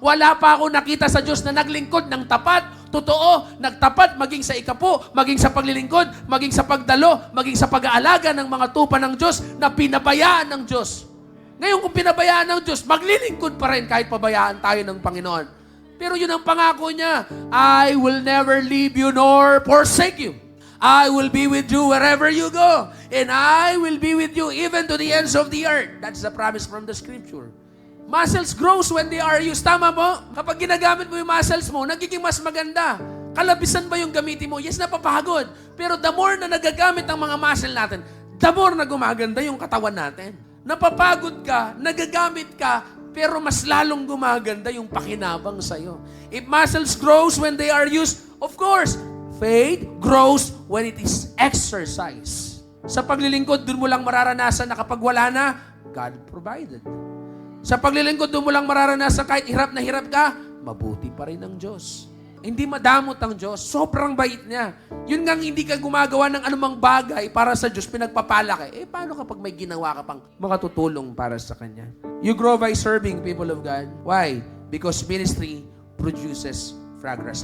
Wala pa ako nakita sa Diyos na naglingkod ng tapat, totoo, nagtapat maging sa ikapo, maging sa paglilingkod, maging sa pagdalo, maging sa pag-aalaga ng mga tupa ng Diyos na pinabayaan ng Diyos. Ngayon kung pinabayaan ng Diyos, maglilingkod pa rin kahit pabayaan tayo ng Panginoon. Pero yun ang pangako niya, I will never leave you nor forsake you. I will be with you wherever you go. And I will be with you even to the ends of the earth. That's the promise from the Scripture. Muscles grows when they are used. Tama mo? Kapag ginagamit mo yung muscles mo, nagiging mas maganda. Kalabisan ba yung gamitin mo? Yes, napapagod. Pero the more na nagagamit ang mga muscle natin, the more na gumaganda yung katawan natin. Napapagod ka, nagagamit ka, pero mas lalong gumaganda yung pakinabang sa'yo. If muscles grows when they are used, of course, faith grows when it is exercised. Sa paglilingkod, dun mo lang mararanasan na kapag wala na, God provided. Sa paglilingkod, dun mo lang mararanasan kahit hirap na hirap ka, mabuti pa rin ang Diyos. Hindi madamot ang Diyos. Sobrang bait niya. Yun ngang hindi ka gumagawa ng anumang bagay para sa Diyos, pinagpapala ka. Paano kapag may ginawa ka pang makatutulong para sa Kanya? You grow by serving, people of God. Why? Because ministry produces fragrance.